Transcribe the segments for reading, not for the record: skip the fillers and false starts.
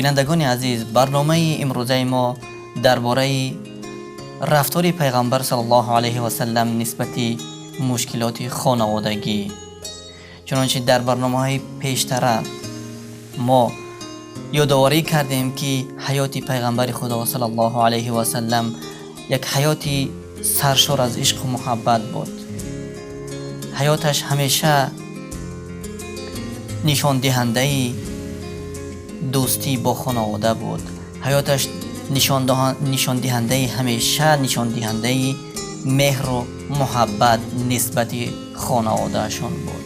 بینندگان عزیز، برنامه امروزه ما درباره رفتار پیغمبر صلی الله علیه و سلم نسبت مشکلات خانوادگی. چنانچه در برنامه‌های پیشتر ما یادآوری کردیم که حیات پیغمبر خدا صلی الله علیه و سلم یک حیاتی سرشار از عشق و محبت بود. حیاتش همیشه نشان دهنده دوستی با خانواده بود. حیاتش نشان دهنده همیشه نشان دهنده مهر و محبت نسبت خانوادهشان بود.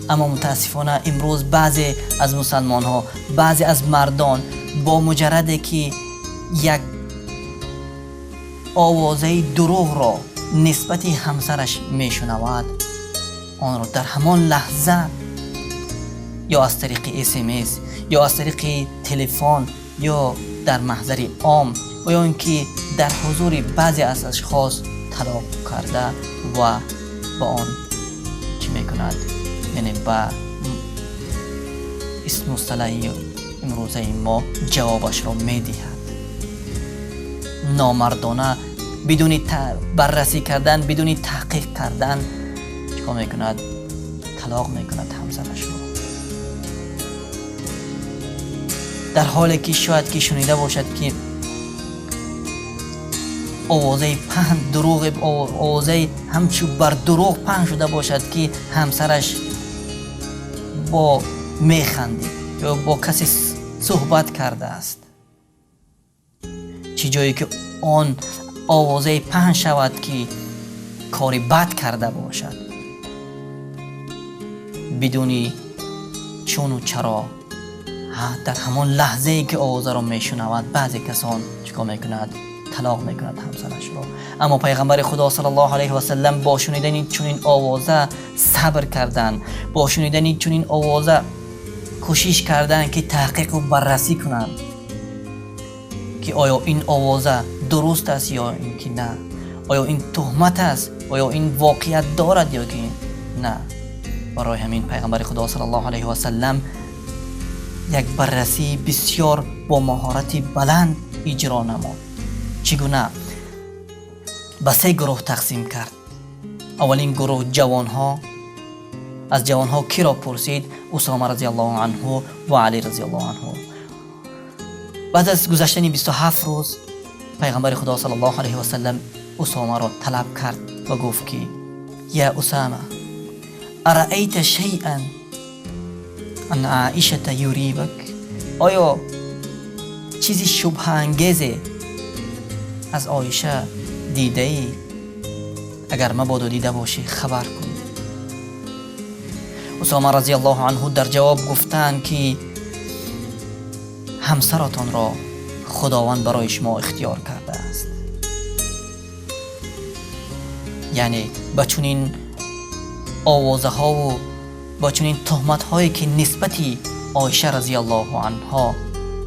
اما متاسفانه امروز بعضی از مسلمان ها، بعضی از مردان با مجرد که یک آوازه دروغ را نسبت همسرش میشنود، آن را در همان لحظه یا از طریق SMS یا از طریق تلفن یا در محضر عام و یا اینکه در حضور بعضی از اشخاص طلاق کرده و با آن چی میکند؟ یعنی با اسم مصطلحی امروزه ما جوابش را میدهد. نامردانه بدون بررسی کردن، بدون تحقیق کردن چیکار میکند؟ طلاق میکند همسرش را، در حالی که شاید که شنیده باشد که آوازه پهن دروغ، آوازه همچو بر دروغ پهن شده باشد که همسرش با میخندید یا با کسی صحبت کرده است. چی جایی که آن آوازه پهن شود که کاری بد کرده باشد، بدونی چون و چرا در همان لحظه ای که آوازه را میشنود بعضی کسان چیکار میکند؟ طلاق میکند همسرش را. اما پیغمبر خدا صلی الله علیه و سلم با شنیدن چنین آوازه صبر کردند، با شنیدن چنین آوازه کوشش کردند که تحقیق و بررسی کنند که آیا این آوازه درست است یا اینکه نه، آیا این تهمت است، آیا این واقعیت دارد یا که نه. برای همین پیغمبر خدا صلی الله علیه و سلم یک بررسی بسیار با مهارت بلند اجرا نمود. چگونه؟ به 3 گروه تقسیم کرد. اولین گروه جوانها. از جوانها کی را پرسید؟ اسامه رضی الله عنه و علی رضی الله عنه. بعد از گذشتن 27 روز پیغمبر خدا صلی الله علیه و سلم اسامه را طلب کرد و گفت که یا اسامه ارأیت شیئا ان عائشه یریبک؟ آیا چیزی شبهه انگیزی از عایشه دیده ای؟ اگر مبادا دیده باشی خبر کن. اسامه رضی الله عنه در جواب گفتند که همسرتان را خداوند برای شما اختیار کرده است. یعنی با چنین آوازه ها و با چنین تهمت هایی که نسبتی عایشه رضی الله عنها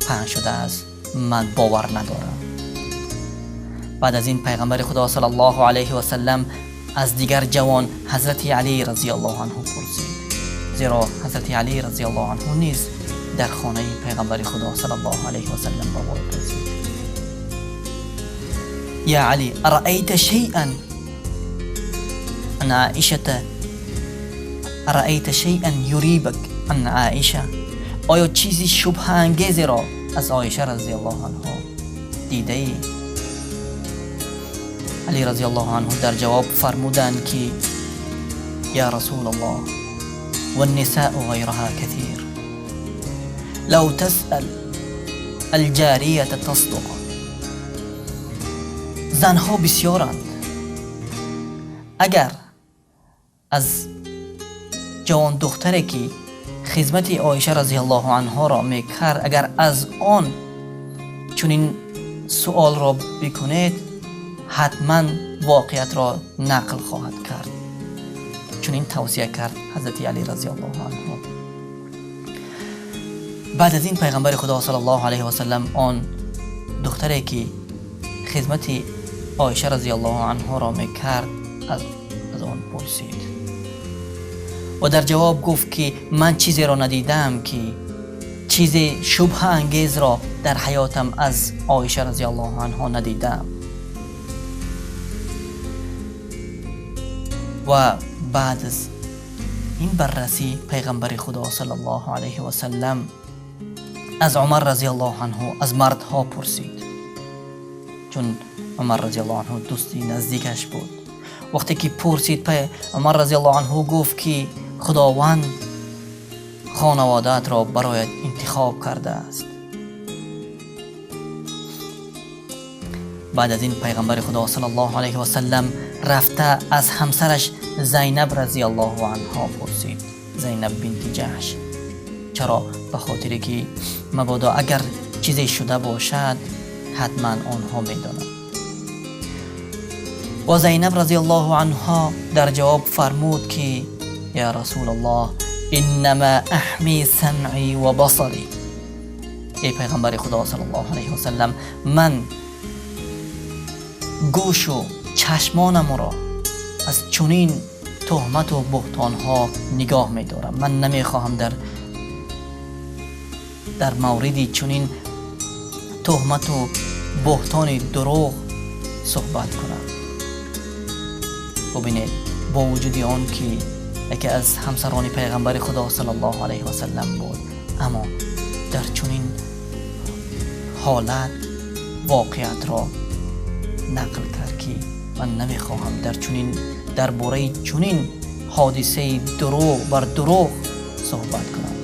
پهن شده است من باور ندارم. بعد از این پیغمبر خدا صلی الله علیه و سلم از دیگر جوان حضرت علی رضی الله عنه پرسید، زیرا حضرت علی رضی الله عنه نیز در خانه پیغمبر خدا صلی الله علیه و سلم با وی پرسید یا علی ارأیت شیئا ان عائشه ارأیت شیئا یریبک ان عائشه؟ آیا چیزی شبهه انگیزی را از عایشه رضی الله عنها دیده ای؟ علی رضی الله عنه در جواب فرمودند که یا رسول الله والنساء غیرها کثیر لو تسأل الجاریه تصدق. زنها بسیارند، اگر از جوان دختری که خدمت عایشه رضی الله عنها را میکرد، اگر از آن چنین سؤال را بکنید حتما واقعیت را نقل خواهد کرد. چنین توصیه کرد حضرت علی رضی الله عنه. بعد از این پیغمبر خدا صلی الله علیه و سلم آن دختری که خدمت عایشه رضی الله عنها را میکرد از آن پرسید و در جواب گفت که من چیزی را ندیدم که چیز شبه انگیز را در حیاتم از عایشه رضی الله عنها ندیدم. و بعد از این بررسی پیغمبر خدا صلی الله علیه و سلم از عمر رضی الله عنه از مردها پرسید، چون عمر رضی الله عنه دوستی نزدیکش بود. وقتی که پرسید، عمر رضی الله عنه گفت که خداوند خانوادت را برایت انتخاب کرده است. بعد از این پیغمبر خدا صلی الله علیه و سلم رفته از همسرش زینب رضی الله عنها پرسید، زینب بنت جحش. چرا؟ به خاطر که مبادا اگر چیزی شده باشد حتما آنها میدانند. و زینب رضی الله عنها در جواب فرمود که یا رسول الله انما احمی سمعی و بصری. ای پیغمبر خدا صلی الله علیه و سلم، من گوش و چشمانم را از چنین تهمت و بهتان ها نگاه می دارم. من نمی خواهم در موردی چنین تهمت و بهتان دروغ صحبت کنم. ببینید، با وجود آن که یکی از همسران پیغمبر خدا صلی الله علیه و سلم بود، اما در چنین حالت واقعیت را نقل کرد که من نمیخواهم در باره چنین حادثه دروغ بر دروغ صحبت کنم.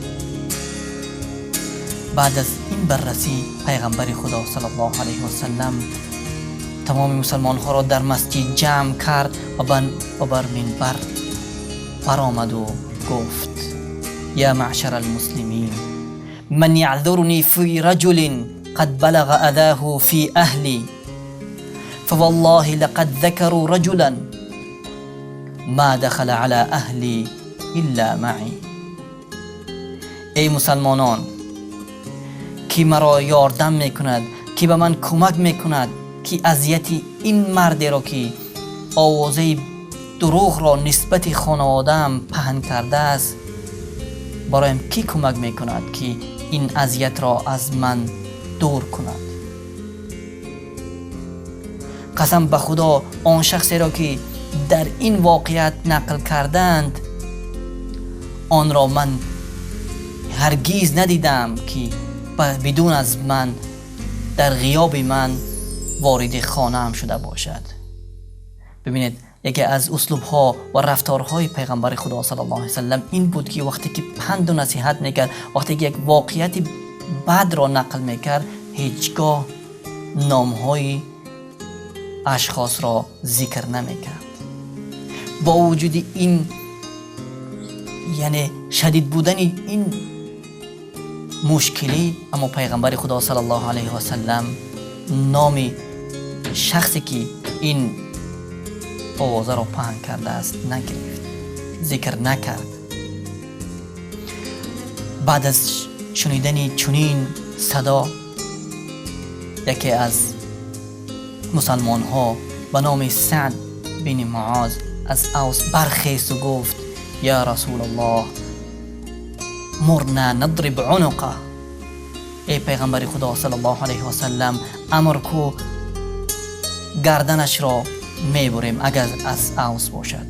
بعد از این بررسی پیغمبر خدا صلی الله علیه و سلم تمام مسلمان ها را در مسجد جمع کرد و بر منبر برآمد و گفت: یا معشر المسلمین، من یعذرنی فی رجل قد بلغ اذاه فی اهلی، فوالله لقد ذكروا رجلا ما دخل على اهلی الا معی. ای مسلمانان، کی مرا یاردم میکند، کی به من کمک میکند که اذیتی این مرد را که آوازه دروغ را نسبت خانواده‌ام پهن کرده است، برایم کی کمک میکند که این اذیت را از من دور کند؟ قسم به خدا، آن شخصی را که در این واقعیت نقل کردند، آن را من هرگیز ندیدم که بدون از من در غیاب من وارد خانه هم شده باشد. ببینید، یکی از اسلوب ها و رفتارهای پیغمبر خدا صلی الله علیه وسلم این بود که وقتی که پند و نصیحت میکرد، وقتی که یک واقعیت بد را نقل میکرد، هیچگاه نامهای اشخاص را ذکر نمیکرد. با وجود این یعنی شدید بودن این مشکلی، اما پیغمبر خدا صلی الله علیه و سلم نام شخصی که این آوازه را پهن کرده است نگرفت، ذکر نکرد. بعد از شنیدن چنین صدا، یکی از مسلمان ها به نام سعد بن معاذ از اوس برخیست و گفت: یا رسول الله، مرنا نضرب عنقه. ای پیغمبر خدا صلی الله علیه و سلم، امر کو گردنش را میبریم اگر از اوس باشد،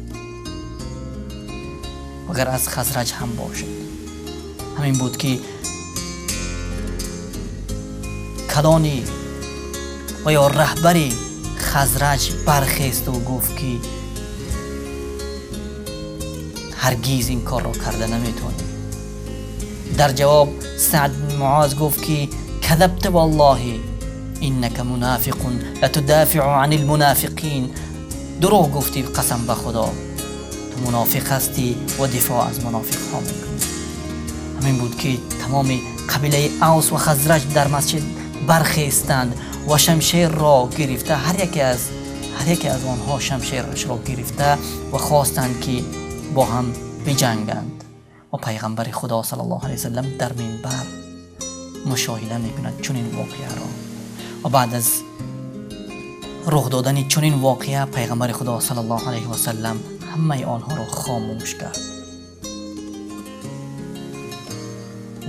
اگر از خزرج هم باشد. همین بود که کلانی و یا رهبری خزرج برخیست و گفت که هرگیز این کار را کرده نمیتونی. در جواب سعد بن معاذ گفت که کذبت والله انک منافق لتدافع عن المنافقین. دروغ گفتی، قسم به خدا تو منافق هستی و دفاع از منافق ها میکنی. همین بود که تمام قبیله اوس و خزرج در مسجد برخیستند و شمشیر را گرفته، هر یکی از آنها شمشیرش را گرفته و خواستند که با هم بجنگند. و پیغمبر خدا صلی الله علیه وسلم در منبر مشاهده میکند چنین واقعه را. و بعد از رخ دادن چنین واقعه، پیغمبر خدا صلی الله علیه وسلم همه آنها را خاموش کرد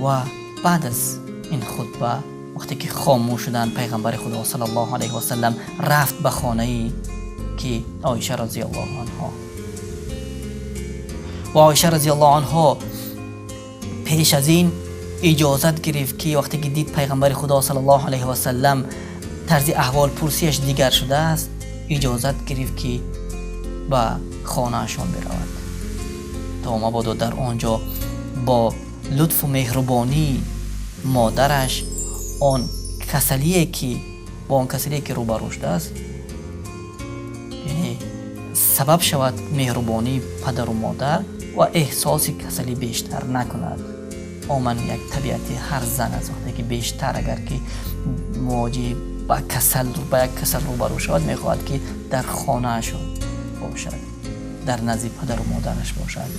و بعد از این خطبه وقتی که خاموش شدن، پیغمبر خدا صلی الله علیه و سلم رفت به خانه که عایشه رضی الله عنها و عایشه رضی الله عنها پیش از این اجازت گرفت که وقتی که دید پیغمبر خدا صلی الله علیه و سلم طرز احوال پرسیش دیگر شده است، اجازت گرفت که به خانهشان برود تا مبادا در آنجا با لطف و مهربانی مادرش آن کسلیه که روبرو شده است، یعنی سبب شود مهربانی پدر و مادر و احساس کسلی بیشتر نکند. عموما یک طبیعت هر زن است وقتی که بیشتر اگر که مواجه با یک کسل روبرو شود میخواهد که در خانهشان باشد، در نزد پدر و مادرش باشد.